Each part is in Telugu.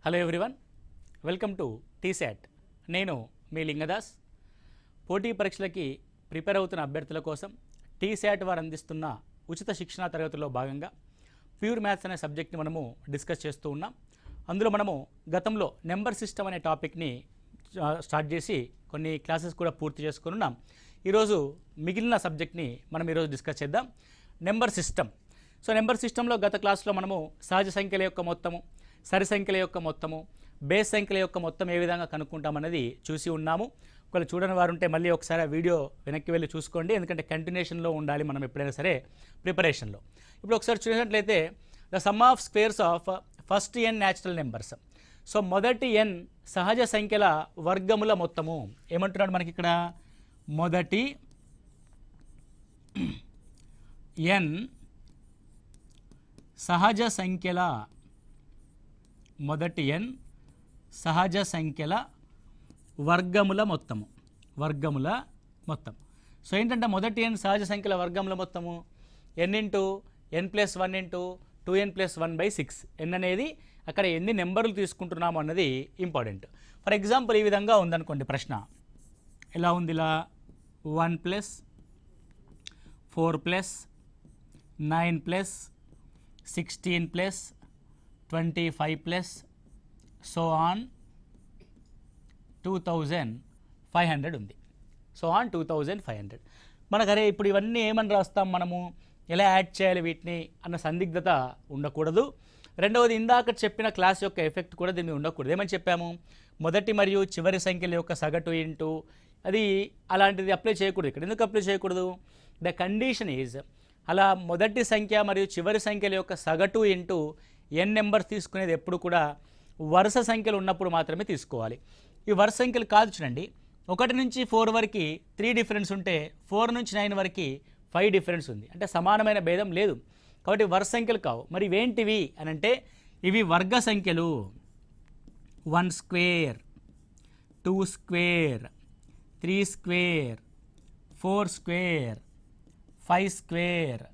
Hello everyone, welcome to T-SAT. నేను మీ లింగదాస్. పోటీ పరీక్షలకి ప్రిపేర్ అవుతున్న అభ్యర్థుల కోసం టీశాట్ వారు అందిస్తున్న ఉచిత శిక్షణా తరగతిలో భాగంగా ప్యూర్ మ్యాథ్స్ అనే సబ్జెక్ట్ని మనము డిస్కస్ చేస్తూ ఉన్నాం. అందులో మనము గతంలో నెంబర్ సిస్టమ్ అనే టాపిక్ని స్టార్ట్ చేసి కొన్ని క్లాసెస్ కూడా పూర్తి చేసుకుని ఉన్నాం. ఈరోజు మిగిలిన సబ్జెక్ట్ని మనం ఈరోజు డిస్కస్ చేద్దాం, నెంబర్ సిస్టమ్. సో నెంబర్ సిస్టంలో గత క్లాస్లో మనము సహజ సంఖ్యల యొక్క మొత్తము, సరి సంఖ్యల యొక్క మొత్తము, బేస్ సంఖ్యల యొక్క మొత్తం ఏ విధంగా కనుక్కుంటామన్నది చూసి ఉన్నాము. ఒకవేళ చూడని వారు ఉంటే మళ్ళీ ఒకసారి ఆ వీడియో వెనక్కి వెళ్ళి చూసుకోండి, ఎందుకంటే కంటిన్యూషన్లో ఉండాలి మనం ఎప్పుడైనా సరే ప్రిపరేషన్లో. ఇప్పుడు ఒకసారి చూసినట్లయితే the sum of squares of first n natural numbers. So మొదటి ఎన్ సహజ సంఖ్యల వర్గముల మొత్తము ఏమంటున్నాడు మనకి ఇక్కడ? మొదటి ఎన్ సహజ సంఖ్యల, మొదటి ఎన్ సహజ సంఖ్యల వర్గముల మొత్తము, వర్గముల మొత్తం. సో ఏంటంటే మొదటి ఎన్ సహజ సంఖ్యల వర్గముల మొత్తము ఎన్ ఇంటూ ఎన్ ప్లస్ 1 ఇంటూ 2n+1/6. ఎన్ అనేది అక్కడ ఎన్ని నెంబర్లు తీసుకుంటున్నాము అన్నది ఇంపార్టెంట్. ఫర్ ఎగ్జాంపుల్ ఈ విధంగా ఉందనుకోండి ప్రశ్న. ఎలా ఉంది? ఇలా 1 + 4 + 9 + 16 + 25 సో ఆన్ 2500 ఉంది. So on 2500. మనకరే ఇప్పుడు ఇవన్నీ ఏమని రాస్తాం మనము, ఎలా యాడ్ చేయాలి వీటిని అన్న సందిగ్ధత ఉండకూడదు. రెండవది, ఇందాక చెప్పిన క్లాస్ యొక్క ఎఫెక్ట్ కూడా దీన్ని ఉండకూడదు. ఏమని చెప్పాము? మొదటి మరియు చివరి సంఖ్యల యొక్క సగటు ఇంటూ అది అలాంటిది అప్లై చేయకూడదు. ఇక్కడ ఎందుకు అప్లై చేయకూడదు? ద కండిషన్ ఈజ్, అలా మొదటి సంఖ్య మరియు చివరి సంఖ్యల యొక్క సగటు ఇంటూ ఎన్ నెంబర్ తీసుకునేది ఎప్పుడు కూడా వరుస సంఖ్యలు ఉన్నప్పుడు మాత్రమే తీసుకోవాలి. ఈ వరుస సంఖ్యలు కాదు చూడండి, 1 నుంచి 4 వరకు 3 డిఫరెన్స్ ఉంటే 4 నుంచి 9 వరకు 5 డిఫరెన్స్ ఉంది, అంటే సమానమైన భేదం లేదు, కాబట్టి వరుస సంఖ్యలు కావు. మరి ఇవేంటివి అని అంటే ఇవి వర్గ సంఖ్యలు. 1 square, 2 square, 3 square, 4 square, 5 square,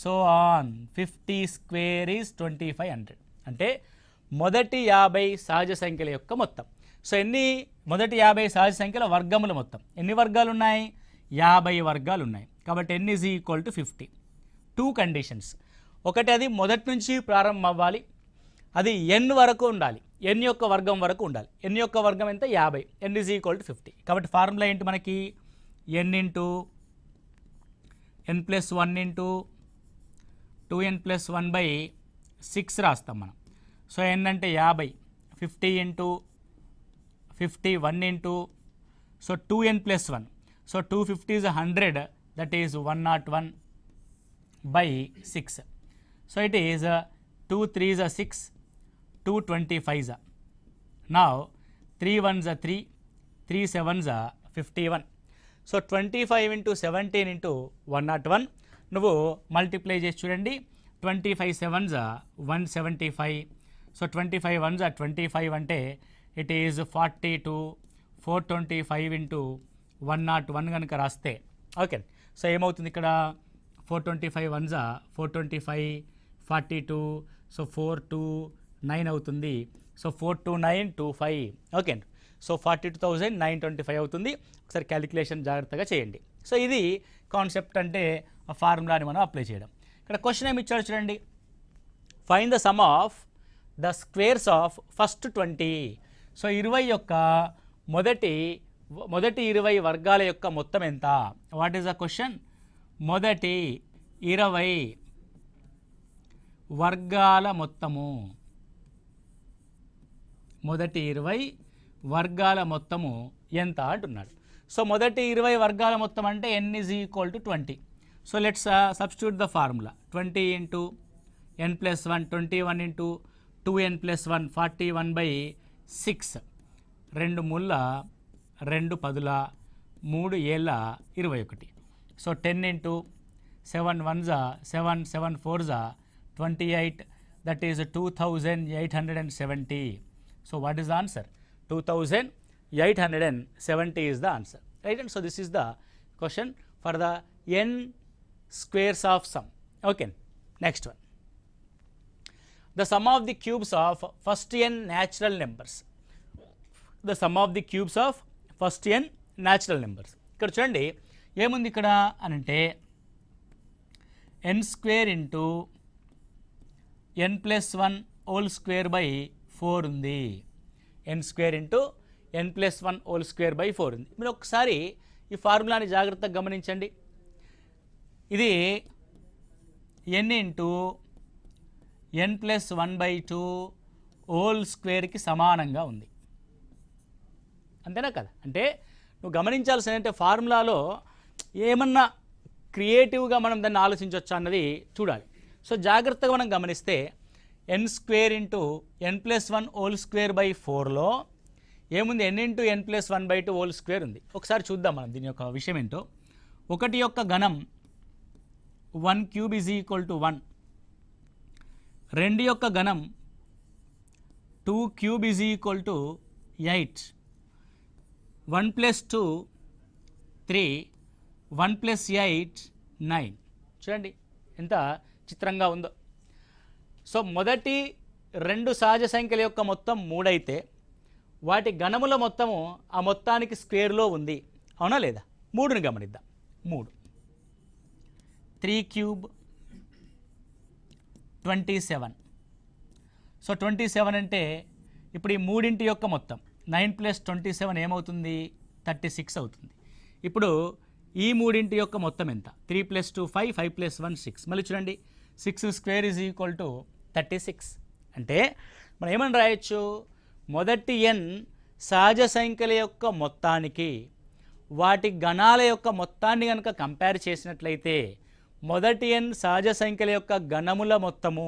so on 50 square is 2500. అంటే మొదటి 50 సహజ సంఖ్యల యొక్క మొత్తం. సో మొదటి 50 సహజ సంఖ్యల వర్గముల మొత్తం. ఎన్ని వర్గాలు ఉన్నాయి? 50 వర్గాలు ఉన్నాయి. కాబట్టి n is equal to 50. 2 conditions. ఒకటి, అది మొదటి నుంచి ప్రారంభం అవ్వాలి, అది n వరకు ఉండాలి, n యొక్క వర్గం వరకు ఉండాలి. n యొక్క వర్గం ఎంత? 50. n is equal to 50. కాబట్టి ఫార్ములా ఏంటి మనకి? n into n+1 into 2n+1/6 రాస్తాం మనం. సో n అంటే 50, 50 into 50, 1 into, so 2n+1. So 250 is 100, that is 101/6. So it is 2 3s are 6, 2 25s are. Now 3 1s are 3, 3 7s are 51. So 25 into 17 into 101 నువ్వు మల్టిప్లై చేసి చూడండి. 25 7s are 175. So 25 1s are 25 అంటే ఇట్ ఈజ్ 42. 425 ఇంటూ 101 కనుక రాస్తే ఓకే. సో ఏమవుతుంది ఇక్కడ? 425 1s are 425, 42, సో 429 అవుతుంది. So 42925 okay. సో 42,925 అవుతుంది. ఒకసారి క్యాలిక్యులేషన్ జాగ్రత్తగా చేయండి. సో ఇది కాన్సెప్ట్, అంటే ఆ ఫార్ములాని మనం అప్లై చేయడం. ఇక్కడ క్వశ్చన్ ఏమి ఇచ్చాడు చూడండి. Find the sum of the squares of first 20. So 20 యొక్క మొదటి 20 వర్గాల యొక్క మొత్తం ఎంత? What is the question? మొదటి 20 వర్గాల మొత్తము, మొదటి 20 వర్గాల మొత్తము ఎంత అంటున్నాడు. సో మొదటి 20 వర్గాల మొత్తం అంటే n is equal to 20. So let's substitute the formula. 20 into n+1, 21 into 2n+1, 41/6. 2 ముళ్ళ 2 పదుల 3 ఏళ్ళ 21. So 10 into 7 1s are 7, 7 4s are 28, that is 2870. So what is the answer? 2870 is the answer, right? And so this is the question for the n squares of sum. Okay, next one. The sum of the cubes of first n natural numbers. The sum of the cubes of first n natural numbers. ఇక్కడ చూడండి ఏముంది ఇక్కడ అనంటే n² into n+1 whole square by 4 ఉంది. n² into n+1 whole square by 4 ఉంది. మీరు ఒకసారి ఈ ఫార్ములాని జాగ్రత్తగా గమనించండి. ఇది n ఇంటూ n+1/2 హోల్ స్క్వేర్కి సమానంగా ఉంది. అంతేనా కదా? అంటే నువ్వు గమనించాల్సిన అంటే ఫార్ములాలో ఏమన్నా క్రియేటివ్గా మనం దాన్ని ఆలోచించవచ్చు అన్నది చూడాలి. సో జాగ్రత్తగా మనం గమనిస్తే n² into n+1 whole square by 4లో ఏముంది? n into n+1/2 whole square ఉంది. ఒకసారి చూద్దాం మనం దీని యొక్క విషయం ఏంటో. 1 యొక్క ఘనం 1³ = 1. 2 యొక్క ఘనం 2³ = 8. 1 + 2 3, 1 + 8 9. చూడండి ఎంత చిత్రంగా ఉందో. సో మొదటి 2 సహజ సంఖ్యల యొక్క మొత్తం 3 అయితే వాటి ఘనముల మొత్తము ఆ మొత్తానికి స్క్వేర్లో ఉంది. అవునా లేదా? 3ని గమనిద్దాం. 3 3³ 27. సో 27 అంటే ఇప్పుడు ఈ మూడింటి యొక్క మొత్తం 9 + 27 ఏమవుతుంది? 36 అవుతుంది. ఇప్పుడు ఈ మూడింటి యొక్క మొత్తం ఎంత? 3 + 2 5, 5 + 1 6. మళ్ళీ చూడండి 6² = 36. అంటే మనం ఏమని రాయొచ్చు? మొదటి n సహజ సంఖ్యల యొక్క మొత్తానికి వాటి గణాల యొక్క మొత్తాన్ని కనుక కంపేర్ చేసినట్లయితే మొదటి n సహజ సంఖ్యల యొక్క గణముల మొత్తము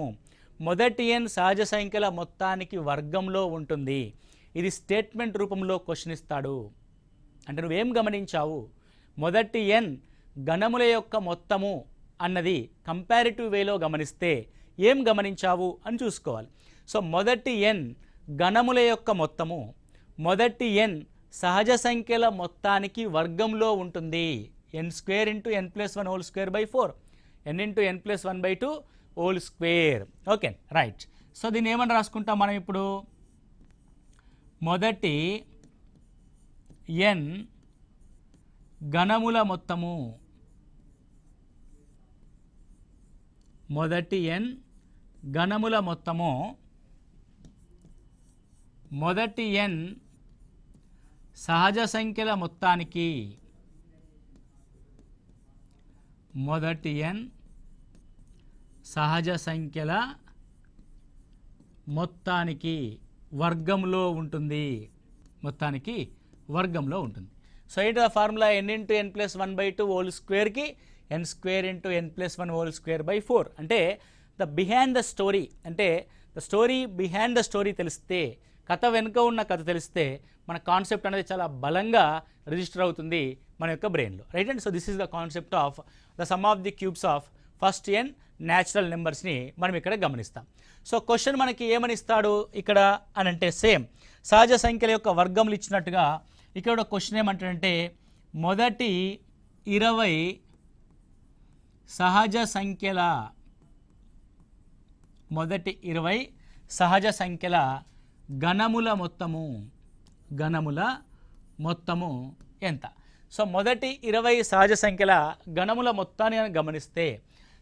మొదటి n సహజ సంఖ్యల మొత్తానికి వర్గంలో ఉంటుంది. ఇది స్టేట్మెంట్ రూపంలో క్వశ్చన్ ఇస్తాడు. అంటే నువ్వేం గమనించావు? మొదటి n గణముల యొక్క మొత్తము అన్నది కంపారిటివ్ వేలో గమనిస్తే ఏం గమనించావు అని చూసుకోవాలి. సో మొదటి n గణముల యొక్క మొత్తము మొదటి n సహజ సంఖ్యల మొత్తానికి వర్గంలో ఉంటుంది. n² into n+1 whole square by 4, n into n+1/2 whole square. Okay right. So దీన్ని ఏమని రాసుకుంటాం మనం ఇప్పుడు? మొదటి n గణముల మొత్తము మొదటి n గణముల మొత్తము మొదటి n సహజ సంఖ్యల మొత్తానికి మొదటి n సహజ సంఖ్యల మొత్తానికి వర్గంలో ఉంటుంది. మొత్తానికి వర్గంలో ఉంటుంది. సో ఏంటి ఆ formula? n into n+1/2 whole స్క్వేర్కి n² into n+1 whole square by 4. అంటే ద బిహైండ్ ద స్టోరీ, అంటే the story behind the story తెలిస్తే, కథ వెనుక ఉన్న కథ తెలిస్తే మన కాన్సెప్ట్ అనేది చాలా బలంగా రిజిస్టర్ అవుతుంది మన యొక్క బ్రెయిన్లో. Right and so this is the concept of the sum of the cubes of first n natural నెంబర్స్ని మనం ఇక్కడ గమనిస్తాం. సో క్వశ్చన్ మనకి ఏమని ఇస్తాడు ఇక్కడ అని అంటే సేమ్ సహజ సంఖ్యల యొక్క వర్గములు ఇచ్చినట్టుగా ఇక్కడ క్వశ్చన్ ఏమంటాడంటే మొదటి 20 సహజ సంఖ్యల మొదటి 20 సహజ సంఖ్యల గణముల మొత్తము ఎంత? సో మొదటి 20 సహజ సంఖ్యల గణముల మొత్తాన్ని గమనిస్తే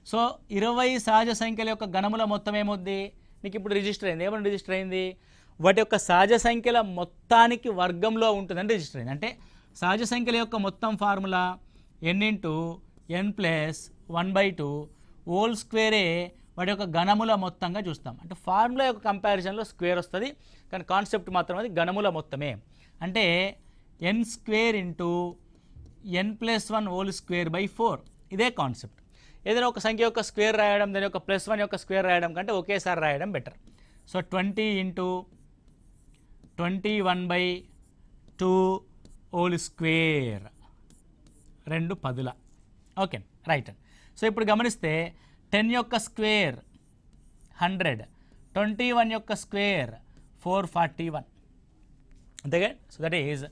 సో 20 సహజ సంఖ్యల యొక్క గణముల మొత్తం ఏమవుద్ది? నీకు ఇప్పుడు రిజిస్టర్ అయింది. ఏమని రిజిస్టర్ అయింది? వాటి యొక్క సహజ సంఖ్యల మొత్తానికి వర్గంలో ఉంటుందని రిజిస్టర్ అయింది. అంటే సహజ సంఖ్యల యొక్క మొత్తం formula n into n+1/2 whole స్క్వేరే వాటి యొక్క గణముల మొత్తంగా చూస్తాం. అంటే ఫార్ములా యొక్క కంపారిజన్లో స్క్వేర్ వస్తుంది, కానీ కాన్సెప్ట్ మాత్రం అది గణముల మొత్తమే. అంటే n² into n+1 whole square by 4. ఇదే కాన్సెప్ట్. ఏదైనా ఒక సంఖ్య యొక్క స్క్వేర్ రాయడం, దాని యొక్క +1 యొక్క స్క్వేర్ రాయడం కంటే ఒకేసారి రాయడం better. So 20 into 21/2 whole square, 2 10. Okay right. So ఇప్పుడు గమనిస్తే 10 యొక్క స్క్వేర్ 100, 21 యొక్క స్క్వేర్ 441. అంతేగా? So that is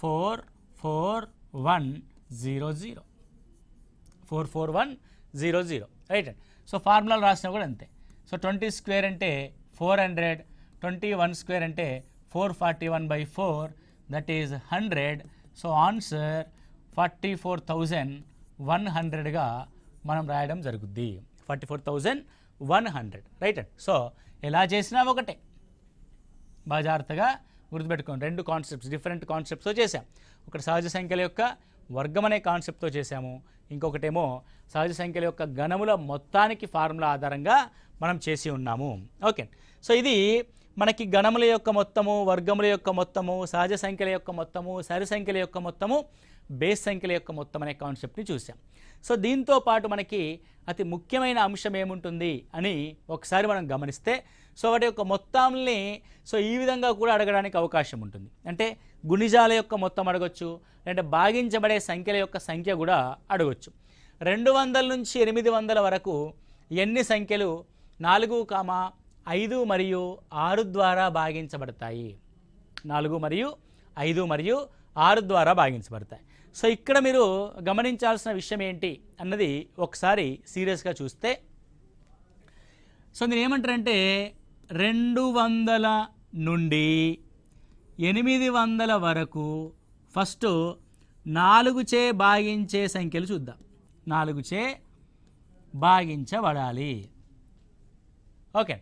44100. 44100 right. So ఫార్ములాలు రాసినా కూడా అంతే. సో 20² అంటే 400, 21 square అంటే 441/4, దట్ ఈజ్ 100. సో ఆన్సర్ 44,100గా మనం రాయడం జరుగుద్ది. 44,100 రైట్ అండి. సో ఎలా చేసినా ఒకటే, బాగా జాగ్రత్తగా గుర్తుపెట్టుకోండి. రెండు కాన్సెప్ట్స్, డిఫరెంట్ కాన్సెప్ట్స్తో చేసాం. ఒకటి సహజ సంఖ్యల యొక్క వర్గం అనే కాన్సెప్ట్తో చేసాము, ఇంకొకటేమో సహజ సంఖ్యల యొక్క గణముల మొత్తానికి ఫార్ములా ఆధారంగా మనం చేసి ఉన్నాము. ఓకే, సో ఇది మనకి గణముల యొక్క మొత్తము, వర్గముల యొక్క మొత్తము, సహజ సంఖ్యల యొక్క మొత్తము, సరి సంఖ్యల యొక్క మొత్తము, బేస్ సంఖ్యల యొక్క మొత్తం అనే కాన్సెప్ట్ని చూసాం. సో దీంతో పాటు మనకి అతి ముఖ్యమైన అంశం ఏముంటుంది అని ఒకసారి మనం గమనిస్తే, సో వాటి యొక్క మొత్తాలని సో ఈ విధంగా కూడా అడగడానికి అవకాశం ఉంటుంది. అంటే గుణిజాల యొక్క మొత్తం అడగొచ్చు, అంటే భాగించబడే సంఖ్యల యొక్క సంఖ్య కూడా అడగొచ్చు. 200 నుంచి 800 వరకు ఎన్ని సంఖ్యలు 4, 5 మరియు 6 ద్వారా భాగించబడతాయి? 4 మరియు 5 మరియు 6 ద్వారా భాగించబడతాయి. సో ఇక్కడ మీరు గమనించాల్సిన విషయం ఏంటి అన్నది ఒకసారి సీరియస్గా చూస్తే, సో నేను ఏమంటారంటే 200 నుండి 800 వరకు ఫస్ట్ 4చే భాగించే సంఖ్యలు చూద్దాం. 4చే భాగించబడాలి. ఓకే,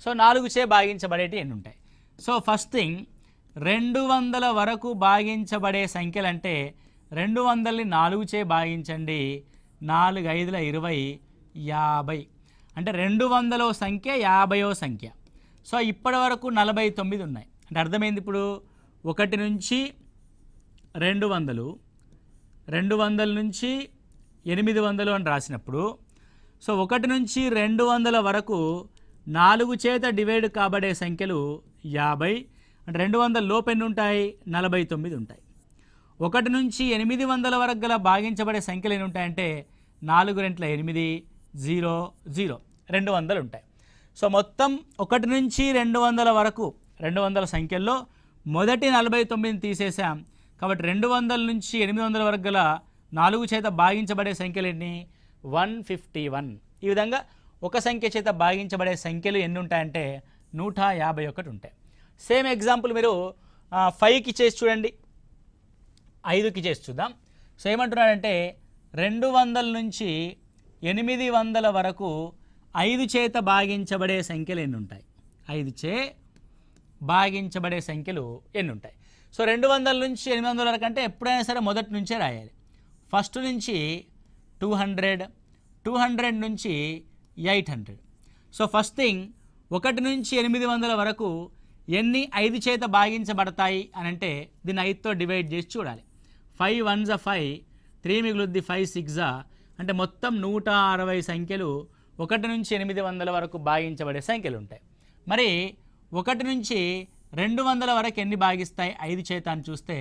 సో 4చే భాగించబడేటి ఎన్ని ఉంటాయి? సో ఫస్ట్ థింగ్ 200 వరకు భాగించబడే సంఖ్యలు అంటే 200ని 4చే భాగించండి. 4 5 20, 50. అంటే 200వ సంఖ్య 50వ సంఖ్య. సో ఇప్పటి వరకు 49 ఉన్నాయి. అంటే అర్థమైంది. ఇప్పుడు 1 నుంచి 200, 200 నుంచి 800 అని రాసినప్పుడు, సో 1 నుంచి 200 వరకు 4 చేత డివైడ్ కాబడే సంఖ్యలు 50. అంటే 200 లోపు ఎన్ని ఉంటాయి? 49 ఉంటాయి. 1 నుంచి 800 వరకు గల భాగించబడే సంఖ్యలు ఎన్ని ఉంటాయంటే 4 2 8, 0 0, 200 ఉంటాయి. సో మొత్తం 1 నుంచి 200 వరకు 200 సంఖ్యల్లో మొదటి 49ని తీసేసాం. కాబట్టి 200 నుంచి 800 వరకు గల 4 చేత భాగించబడే సంఖ్యలు ఎన్ని? 151. ఈ విధంగా ఒక సంఖ్య చేత భాగించబడే సంఖ్యలు ఎన్ని ఉంటాయంటే 151 ఉంటాయి. సేమ్ ఎగ్జాంపుల్ మీరు 5కి చేసి చూడండి, 5కి చేసి చూద్దాం. సో ఏమంటున్నాడంటే 200 నుంచి 800 వరకు 5 చేత భాగించబడే సంఖ్యలు ఎన్ని ఉంటాయి? 5చే భాగించబడే సంఖ్యలు ఎన్ని ఉంటాయి? సో 200 నుంచి 800 వరకు అంటే ఎప్పుడైనా సరే మొదటి నుంచే రాయాలి. ఫస్ట్ నుంచి 200, 200 నుంచి 800. సో ఫస్ట్ థింగ్ 1 నుంచి 800 వరకు ఎన్ని 5 చేత భాగించబడతాయి అని అంటే దీన్ని 5తో డివైడ్ చేసి చూడాలి. 5 1 5, 3 మిగులుద్ది 5 6, అంటే మొత్తం 160 సంఖ్యలు 1 నుంచి 800 వరకు భాగించబడే సంఖ్యలు ఉంటాయి. మరి 1 నుంచి 200 వరకు ఎన్ని భాగిస్తాయి 5 చేత అని చూస్తే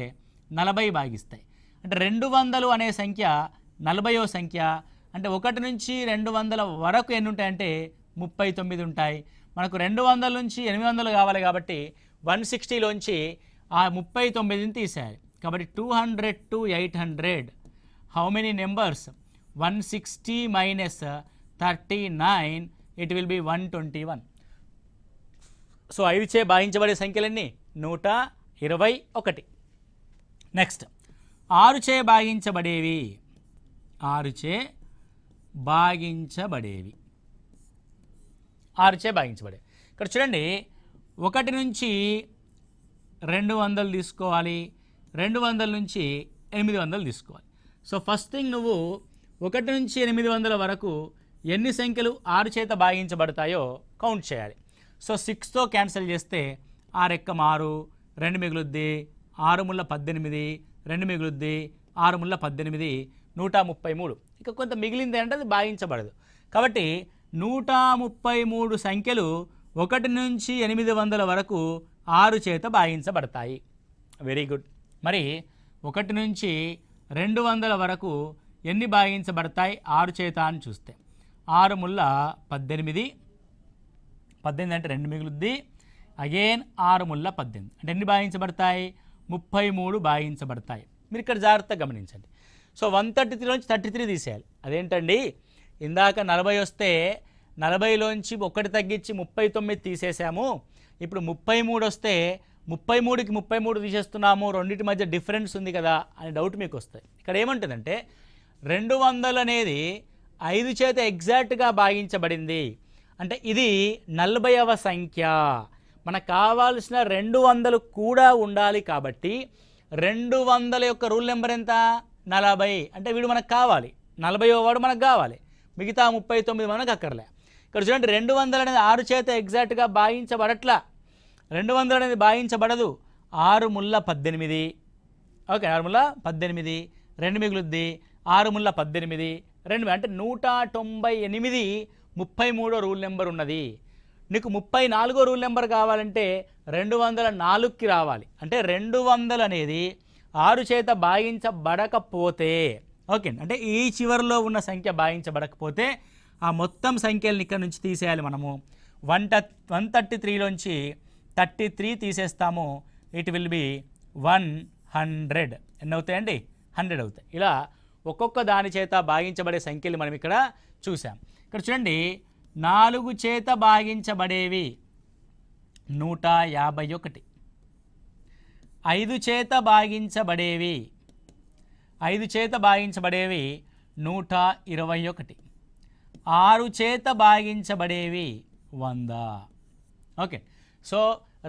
40 భాగిస్తాయి. అంటే 200 అనే సంఖ్య 40వ సంఖ్య. అంటే 1 నుంచి 200 వరకు ఎన్ని ఉంటాయంటే 39 ఉంటాయి. మనకు 200 నుంచి 800 కావాలి కాబట్టి 160లోంచి ఆ 39ని తీసేయాలి. కాబట్టి 200 to 800, how many numbers? 160 minus 39, it will be 121. So 5చే భాగించబడే సంఖ్యలన్నీ 121. నెక్స్ట్ 6చే భాగించబడేవి. 6చే భాగించబడేవి. 6చే భాగించబడేవి. ఇక్కడ చూడండి, 1 నుంచి 200 తీసుకోవాలి, 200 నుంచి 800 తీసుకోవాలి. సో ఫస్ట్ థింగ్ నువ్వు 1 నుంచి 800 వరకు ఎన్ని సంఖ్యలు 6 చేత భాగించబడతాయో కౌంట్ చేయాలి. సో 6తో క్యాన్సిల్ చేస్తే 6 ఎక్కం 6, 2 మిగులుద్ది 6 ముళ్ళ 18, 2 మిగులుద్ది 6 ముళ్ళ 18, 133. ఇక కొంత మిగిలింది అంటే అది భాగించబడదు. కాబట్టి 133 సంఖ్యలు 1 నుంచి 800 వరకు 6 చేత భాగించబడతాయి. Very good. మరి 1 నుంచి 200 వరకు ఎన్ని భాగించబడతాయి 6 చేత అని చూస్తే 6 ముళ్ళ 18, 18 అంటే 2 మిగులుద్ది, అగైన్ 6 ముళ్ళ 18 అంటే ఎన్ని భాగించబడతాయి? 33 భాగించబడతాయి. మీరు ఇక్కడ జాగ్రత్తగా గమనించండి. సో 133 నుంచి 33 తీసేయాలి. అదేంటండి, ఇందాక 40 వస్తే 40లోంచి 1 తగ్గించి 39 తీసేసాము. ఇప్పుడు 33 వస్తే 33కి 33 తీసేస్తున్నాము, రెండింటి మధ్య డిఫరెన్స్ ఉంది కదా అనే డౌట్ మీకు వస్తుంది. ఇక్కడ ఏమంటుందంటే 200 అనేది 5 చేత ఎగ్జాక్ట్గా భాగించబడింది. అంటే ఇది 40వ సంఖ్య. మనకు కావాల్సిన 200 కూడా ఉండాలి కాబట్టి 200 యొక్క రూల్ నెంబర్ ఎంత? 40. అంటే వీడు మనకు కావాలి, 40వ వాడు మనకు కావాలి, మిగతా 39 మనకు అక్కర్లే. ఇక్కడ చూడండి 200 అనేది 6 చేత ఎగ్జాక్ట్గా భాగించబడట్లా. 200 అనేది భాగించబడదు. 6 ముళ్ళ 18. ఓకే, 6 ముళ్ళ 18, 2 మిగులుద్ది, 6 ముళ్ళ 18, 2 అంటే 198 33 రూల్ నెంబర్ ఉన్నది. నీకు 34 రూల్ నెంబర్ కావాలంటే 204కి రావాలి. అంటే 200 అనేది 6 చేత భాగించబడకపోతే, ఓకే, అంటే ఈ చివరిలో ఉన్న సంఖ్య భాగించబడకపోతే ఆ మొత్తం సంఖ్యలను ఇక్కడ నుంచి తీసేయాలి మనము. 133లోంచి 33 తీసేస్తాము. It will be 100. ఎన్ని అవుతాయండి? 100 అవుతాయి. ఇలా ఒక్కొక్క దాని చేత భాగించబడే సంఖ్యలు మనం ఇక్కడ చూసాం. ఇక్కడ చూడండి 4 చేత భాగించబడేవి 151, 5 చేత భాగించబడేవి 121, 6 చేత భాగించబడేవి 100. ఓకే, సో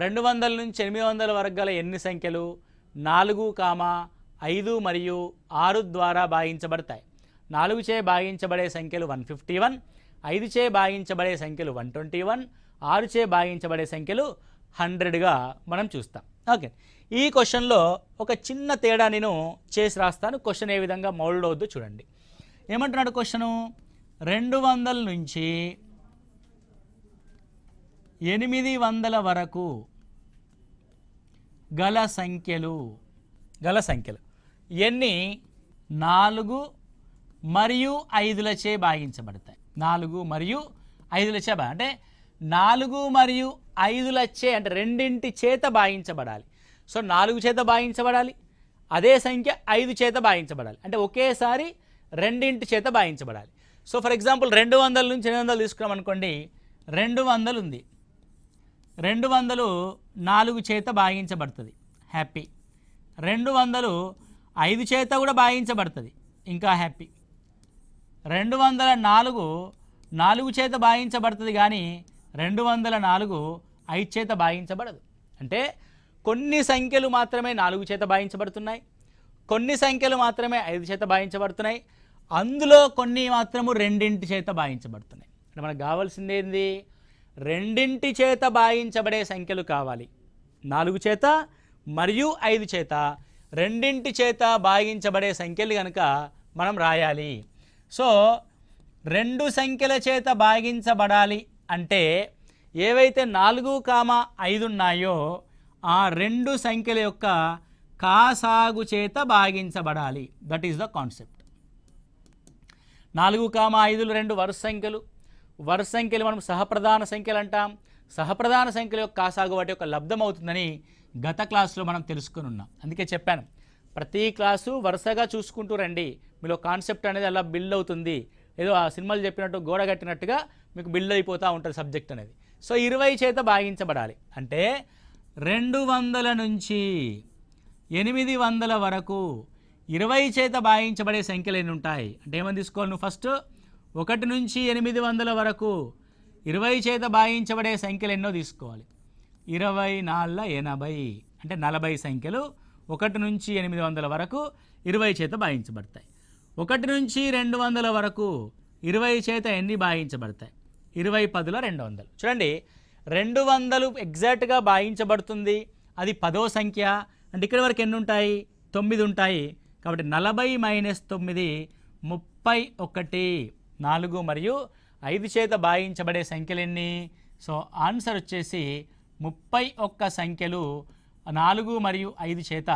200 నుంచి 800 వరకు గల ఎన్ని సంఖ్యలు? 4, 5 మరియు 6 ద్వారా భాగించబడతాయి. 4 చే భాగించబడే సంఖ్యలు 151, 5 చే భాగించబడే సంఖ్యలు 121, 6 చే భాగించబడే సంఖ్యలు 100గా మనం చూస్తాం. ఓకే, ఈ క్వశ్చన్లో ఒక చిన్న తేడా నేను చేసి రాస్తాను. క్వశ్చన్ ఏ విధంగా మౌల్డ్ అవుద్దో చూడండి. ఏమంటున్నాడు క్వశ్చను? 200 నుంచి 800 వరకు గల సంఖ్యలు ఎన్ని 4 మరియు 5లచే భాగించబడతాయి. 4 మరియు 5లచే అంటే 4 మరియు 5లచే అంటే రెండింటి చేత భాగించబడాలి. సో 4 చేత భాగించబడాలి, అదే సంఖ్య 5 చేత భాగించబడాలి. అంటే ఒకేసారి రెండింటి చేత భాగించబడాలి. సో ఫర్ ఎగ్జాంపుల్ 200 నుంచి 800 తీసుకున్నాం అనుకోండి. 200 ఉంది, 200 4 చేత భాగించబడుతుంది, హ్యాపీ. 200 5 చేత కూడా భాగించబడుతుంది, ఇంకా హ్యాపీ. 204 4 చేత భాగించబడుతుంది కానీ 204 5 చేత భాగించబడదు. అంటే కొన్ని సంఖ్యలు మాత్రమే 4 చేత భాగించబడుతున్నాయి, కొన్ని సంఖ్యలు మాత్రమే 5 చేత భాగించబడుతున్నాయి, అందులో కొన్ని మాత్రము రెండింటి చేత భాగించబడుతున్నాయి. అంటే మనకు కావాల్సింది ఏంది? రెండింటి చేత భాగించబడే సంఖ్యలు కావాలి. 4 చేత మరియు 5 చేత రెండింటి చేత భాగించబడే సంఖ్యలు కనుక మనం రాయాలి. సో 2 సంఖ్యల చేత భాగించబడాలి అంటే ఏవైతే 4, 5 ఉన్నాయో ఆ 2 సంఖ్యల యొక్క కాసాగు చేత భాగించబడాలి. That is the concept. 4, 5 2 వరుస సంఖ్యలు. వరుస సంఖ్యలు మనం సహప్రధాన సంఖ్యలు అంటాం. సహప్రధాన సంఖ్యల యొక్క కాసాగు వాటి యొక్క లబ్ధం అవుతుందని గత క్లాసులో మనం తెలుసుకుని ఉన్నాం. అందుకే చెప్పాను, ప్రతి క్లాసు వరుసగా చూసుకుంటూ రండి, మీలో కాన్సెప్ట్ అనేది అలా బిల్డ్ అవుతుంది. ఏదో ఆ సినిమాలు చెప్పినట్టు గోడ కట్టినట్టుగా మీకు బిల్డ్ అయిపోతూ ఉంటుంది సబ్జెక్ట్ అనేది. సో 20 చేత భాగించబడాలి అంటే 200 నుంచి 800 వరకు 20 చేత భాగించబడే సంఖ్యలు ఎన్ని ఉంటాయి అంటే ఏమని తీసుకోవాలి నువ్వు? ఫస్ట్ 1 నుంచి 800 వరకు 20 చేత భాగించబడే సంఖ్యలు ఎన్నో తీసుకోవాలి. 24 80 అంటే 40 సంఖ్యలు 1 నుంచి 800 వరకు 20 చేత భాగించబడతాయి. 1 నుంచి 200 వరకు 20 చేత ఎన్ని భాగించబడతాయి? 20 10 200. చూడండి 200 ఎగ్జాక్ట్గా భాగించబడుతుంది, అది 10వ సంఖ్య. అంటే ఇక్కడ వరకు ఎన్ని ఉంటాయి? 9 ఉంటాయి. కాబట్టి 40 - 9 31. 4 మరియు 5 చేత భాగించబడే సంఖ్యలు ఎన్ని? సో ఆన్సర్ వచ్చేసి 31 సంఖ్యలు 4 మరియు 5 చేత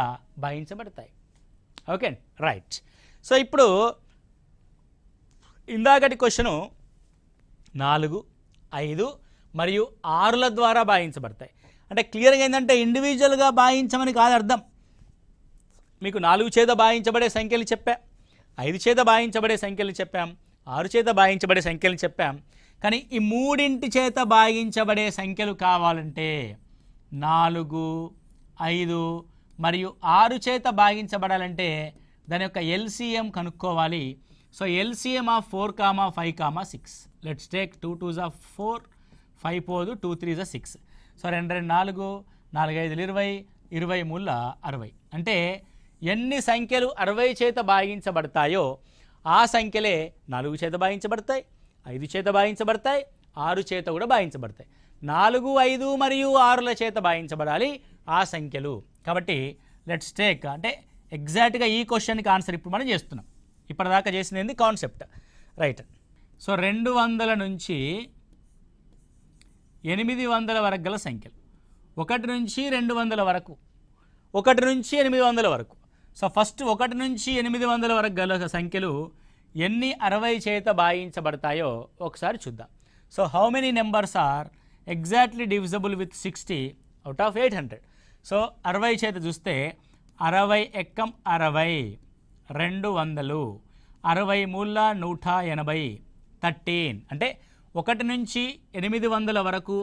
భాగించబడతాయి. Okay, right. సో ఇప్పుడు ఇందాకటి క్వశ్చను 4, 5 మరియు 6ల ద్వారా భాగించబడతాయి. అంటే క్లియర్గా ఏంటంటే ఇండివిజువల్గా భాగించమని కాదు అర్థం. మీకు 4 చేత భాగించబడే సంఖ్యలు చెప్పా, 5 చేత భాగించబడే సంఖ్యలు చెప్పాం, 6 చేత భాగించబడే సంఖ్యలు చెప్పాం. కానీ ఈ మూడింటి చేత భాగించబడే సంఖ్యలు కావాలంటే 4, 5 మరియు 6 చేత భాగించబడాలంటే దాని యొక్క ఎల్సిఎం కనుక్కోవాలి. So LCM of 4, 5, 6. Let's take 2 2s of 4, 5 పోదు, 2 3s 6. సో 2 2 4, 4 5 20, 20 3 60. అంటే ఎన్ని సంఖ్యలు 60 చేత భాగించబడతాయో ఆ సంఖ్యలే 4 చేత భాగించబడతాయి, 5 చేత భాగించబడతాయి, 6 చేత కూడా భాగించబడతాయి. 4, 5 మరియు 6ల చేత భాగించబడాలి ఆ సంఖ్యలు. కాబట్టి లెట్స్ టేక్ అంటే ఎగ్జాక్ట్గా ఈ క్వశ్చన్కి ఆన్సర్ ఇప్పుడు మనం చేస్తున్నాం. ఇప్పటిదాకా చేసింది కాన్సెప్ట్, రైట్. సో 200 నుంచి 800 వరకు గల సంఖ్యలు, 1 నుంచి 200 వరకు, 1 నుంచి 800 వరకు. సో ఫస్ట్ 1 నుంచి 800 వరకు గల సంఖ్యలు ఎన్ని 60 చేత భాగించబడతాయో ఒకసారి చూద్దాం. So how many numbers are exactly divisible with 60 out of 800? So 60 చేత చూస్తే 60 ఎక్కం 60, 200, 60 మూల 180, 13. అంటే 1 నుంచి 800 వరకు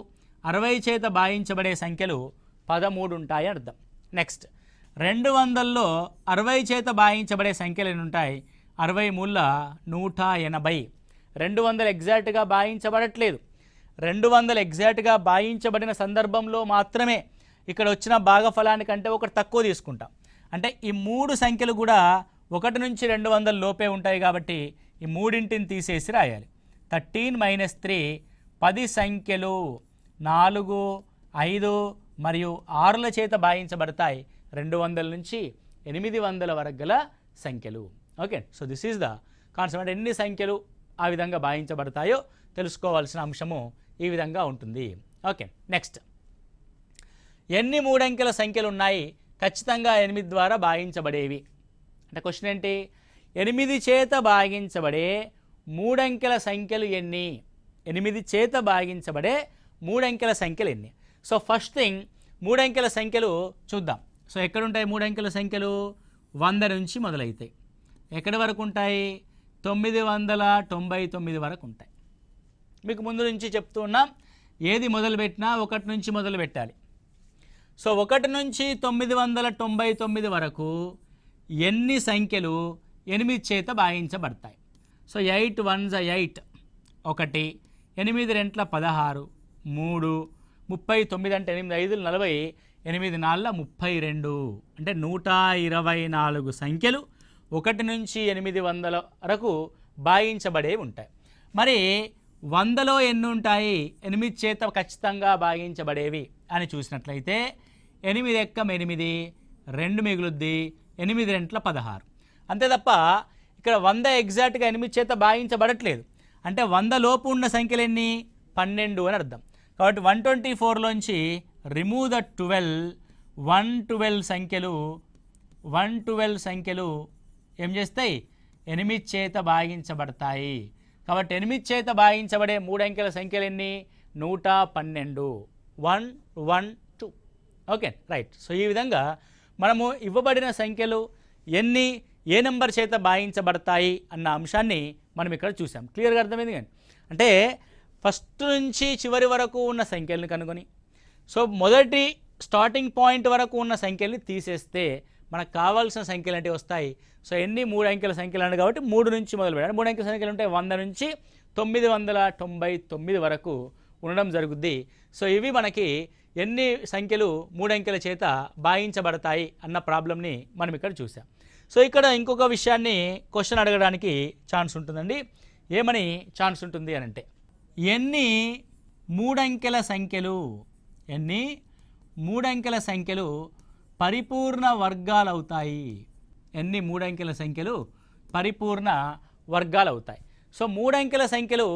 60 చేత భాగించబడే సంఖ్యలు 13 ఉంటాయి అర్థం. నెక్స్ట్ 200లో 60 చేత భాగించబడే సంఖ్యలు ఎన్ని ఉంటాయి? 60 మూల 180. 200 ఎగ్జాక్ట్గా భాగించబడట్లేదు. 200 ఎగ్జాక్ట్గా భాగించబడిన సందర్భంలో మాత్రమే ఇక్కడ వచ్చిన భాగఫలానికంటే ఒకటి తక్కువ తీసుకుంటాం. అంటే ఈ 3 సంఖ్యలు కూడా 1 నుంచి 200 లోపే ఉంటాయి కాబట్టి ఈ మూడింటిని తీసేసి రాయాలి. 13 - 3 10 సంఖ్యలు 4, 5 మరియు 6ల చేత భాగించబడతాయి 200 నుంచి 800 వరకు గల సంఖ్యలు. Okay, so this is the concept. అంటే ఎన్ని సంఖ్యలు ఆ విధంగా భాగించబడతాయో తెలుసుకోవాల్సిన అంశము ఈ విధంగా ఉంటుంది. ఓకే, నెక్స్ట్ ఎన్ని 3 అంకెల సంఖ్యలు ఉన్నాయి ఖచ్చితంగా 8 ద్వారా భాగించబడేవి? అంటే క్వశ్చన్ ఏంటి? 8 చేత భాగించబడే 3 అంకెల సంఖ్యలు ఎన్ని? 8 చేత భాగించబడే 3 అంకెల సంఖ్యలు ఎన్ని? సో ఫస్ట్ థింగ్ 3 అంకెల సంఖ్యలు చూద్దాం. సో ఎక్కడుంటాయి 3 అంకెల సంఖ్యలు? 100 నుంచి మొదలవుతాయి. ఎక్కడి వరకు ఉంటాయి? 999 వరకు ఉంటాయి. మీకు ముందు నుంచి చెప్తూ ఉన్నాం, ఏది మొదలుపెట్టినా 1 నుంచి మొదలు పెట్టాలి. సో 1 నుంచి 999 వరకు ఎన్ని సంఖ్యలు 8 చేత భాగించబడతాయి? సో 8 1s 8, 1, 8 2 16, 3, 39 అంటే 8 5 40, 8 4 32. అంటే 124 సంఖ్యలు 1 నుంచి 800 వరకు భాగించబడేవి ఉంటాయి. మరి 100లో ఎన్ని ఉంటాయి 8 చేత ఖచ్చితంగా భాగించబడేవి అని చూసినట్లయితే 8 ఎక్కం 8, 2 మిగులుద్ది, 8 2 16. అంతే తప్ప ఇక్కడ 100 ఎగ్జాక్ట్గా 8 చేత భాగించబడట్లేదు. అంటే 100 లోపు ఉన్న సంఖ్యలు ఎన్ని? 12 అని అర్థం. కాబట్టి 124లోంచి రిమూవ్ ద 112 సంఖ్యలు ఏం చేస్తాయి? 8 చేత భాగించబడతాయి. కాబట్టి 8 చేత భాగించబడే 3 అంకెల సంఖ్యలు ఎన్ని? 112. 1 1 2. Okay, right. సో ఈ విధంగా మనము ఇవ్వబడిన సంఖ్యలు ఎన్ని ఏ నెంబర్ చేత భాగించబడతాయి అన్న అంశాన్ని మనం ఇక్కడ చూసాం. క్లియర్గా అర్థమైంది కానీ అంటే ఫస్ట్ నుంచి చివరి వరకు ఉన్న సంఖ్యలను కనుగొని సో మొదటి స్టార్టింగ్ పాయింట్ వరకు ఉన్న సంఖ్యల్ని తీసేస్తే మనకు కావాల్సిన సంఖ్యలు అంటే వస్తాయి. సో ఎన్ని 3 అంకెల సంఖ్యలు అన్నాడు కాబట్టి 3 నుంచి మొదలు పెట్టాలి. 3 అంకెల సంఖ్యలు ఉంటాయి 100 నుంచి 999 వరకు ఉండడం జరుగుద్ది. సో ఇవి మనకి ఎన్ని సంఖ్యలు 3 అంకెల చేత భాగించబడతాయి అన్న ప్రాబ్లమ్ని మనం ఇక్కడ చూసాం. సో ఇక్కడ ఇంకొక విషయాన్ని క్వశ్చన్ అడగడానికి ఛాన్స్ ఉంటుందండి. ఏమని ఛాన్స్ ఉంటుంది అని అంటే ఎన్ని 3 అంకెల సంఖ్యలు పరిపూర్ణ వర్గాలు అవుతాయి? ఎన్ని 3 అంకెల సంఖ్యలు పరిపూర్ణ వర్గాలు అవుతాయి? సో 3 అంకెల సంఖ్యలు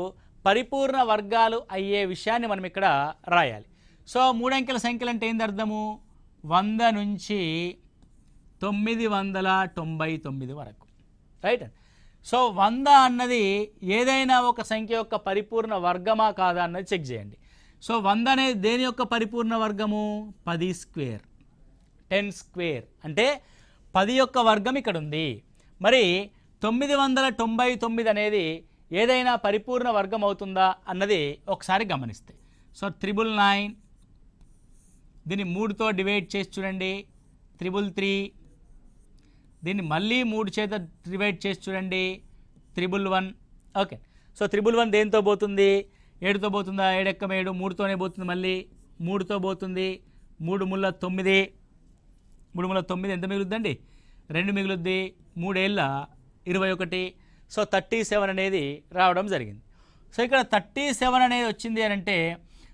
పరిపూర్ణ వర్గాలు అయ్యే విషయాన్ని మనం ఇక్కడ రాయాలి. సో 3 అంకెల సంఖ్యలు అంటే ఏంది అర్థము? 100 నుంచి 999 వరకు, రైట్? సో 100 అన్నది ఏదైనా ఒక సంఖ్య యొక్క పరిపూర్ణ వర్గమా కాదా అన్నది చెక్ చేయండి. సో 100 అనేది దేని యొక్క పరిపూర్ణ వర్గము? 10 స్క్వేర్, 10 స్క్వేర్ అంటే 10 యొక్క వర్గం ఇక్కడ ఉంది. మరి 999 అనేది ఏదైనా పరిపూర్ణ వర్గం అవుతుందా అన్నది ఒకసారి గమనిస్తే. సో 999 దీన్ని 3తో డివైడ్ చేసి చూడండి, 333. దీన్ని మళ్ళీ 3 చేత డివైడ్ చేసి చూడండి, 111. ఓకే, సో 111 దేంతో పోతుంది? 7తో పోతుందా? 7 ఎక్కం 7, 3తోనే పోతుంది, మళ్ళీ 3తో పోతుంది. 3 ముళ్ళ 9, 3 ముళ్ళ 9 ఎంత మిగులుద్దండి? 2 మిగులుద్ది. 3 ఏళ్ళ 21. సో 37 అనేది రావడం జరిగింది. సో ఇక్కడ 37 అనేది వచ్చింది అని అంటే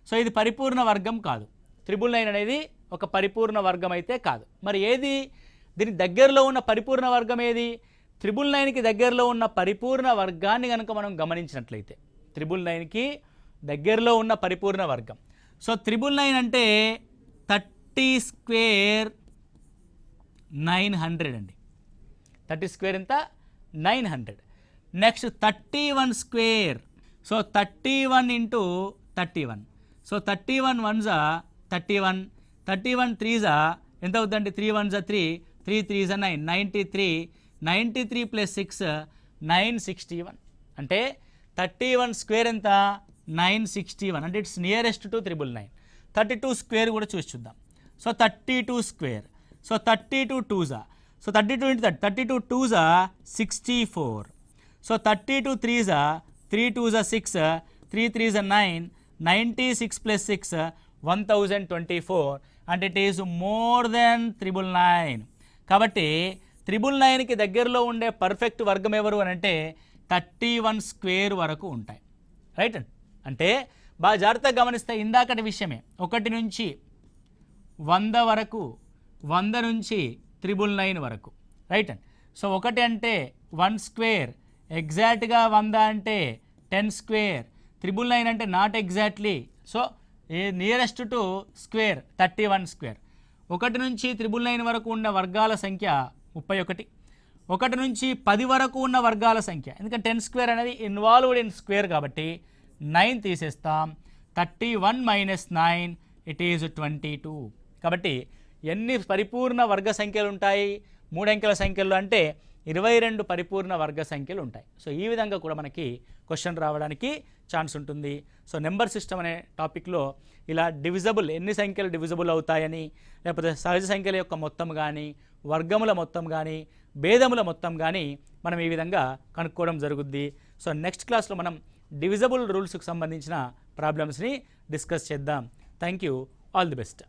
సో ఇది పరిపూర్ణ వర్గం కాదు. 999 అనేది ఒక పరిపూర్ణ వర్గం అయితే కాదు. మరి ఏది దీని దగ్గరలో ఉన్న పరిపూర్ణ వర్గం ఏది? 999కి దగ్గరలో ఉన్న పరిపూర్ణ వర్గాన్ని కనుక మనం గమనించినట్లయితే 999కి దగ్గరలో ఉన్న పరిపూర్ణ వర్గం. సో 999 అంటే 30 స్క్వేర్ 900 అండి. 30 స్క్వేర్ ఎంత? 900. Next 31 square. So 31 into 31. So 31 1s 31, 31 3s ఎంత అవుతుందండి? 3 1s 3, 3 3s 9, 93. 93 ప్లస్ 6 961. అంటే 31 స్క్వేర్ ఎంత? 961. అంటే ఇట్స్ నియరెస్ట్ టు 999. 32 స్క్వేర్ కూడా చూసి చూద్దాం. So 32 square. So 32 2s. So 32 into 32 2s 64. So 32 3s 3 2s 6, 3 3s 9, 96 plus 6 1024. అంటే ఇట్ ఈజ్ మోర్ దెన్ 999. కాబట్టి 999కి దగ్గరలో ఉండే పర్ఫెక్ట్ వర్గం ఎవరు అని అంటే 31 స్క్వేర్ వరకు ఉంటాయి. రైట్ అండి. అంటే బాగా జాగ్రత్తగా గమనిస్తే ఇందాకటి విషయమే, 1 నుంచి 100 వరకు, 100 నుంచి 999 వరకు. రైట్ అండి. సో 1 అంటే 1 స్క్వేర్, ఎగ్జాక్ట్గా 100 అంటే 10 స్క్వేర్, 999 అంటే not exactly. So nearest to square 31 square. 1 నుంచి 999 వరకు ఉన్న వర్గాల సంఖ్య 31. 1 నుంచి 10 వరకు ఉన్న వర్గాల సంఖ్య, ఎందుకంటే 10 స్క్వేర్ అనేది ఇన్వాల్వ్డ్ ఇన్ స్క్వేర్ కాబట్టి 9 తీసేస్తాం. 31 మైనస్ 9 ఇట్ ఈజ్ 22. కాబట్టి ఎన్ని పరిపూర్ణ వర్గ సంఖ్యలు ఉంటాయి? 3 అంకెల సంఖ్యలు అంటే 22 పరిపూర్ణ వర్గ సంఖ్యలు ఉంటాయి. సో ఈ విధంగా కూడా మనకి క్వశ్చన్ రావడానికి ఛాన్స్ ఉంటుంది. సో నెంబర్ సిస్టమ్ అనే టాపిక్లో ఇలా డివిజబుల్, ఎన్ని సంఖ్యలు డివిజబుల్ అవుతాయని, లేకపోతే సహజ సంఖ్యల యొక్క మొత్తం కానీ, వర్గముల మొత్తం కానీ, భేదముల మొత్తం కానీ మనం ఈ విధంగా కనుక్కోవడం జరుగుద్ది. సో నెక్స్ట్ క్లాస్లో మనం డివిజబుల్ రూల్స్కి సంబంధించిన ప్రాబ్లమ్స్ని డిస్కస్ చేద్దాం. Thank you. All the best.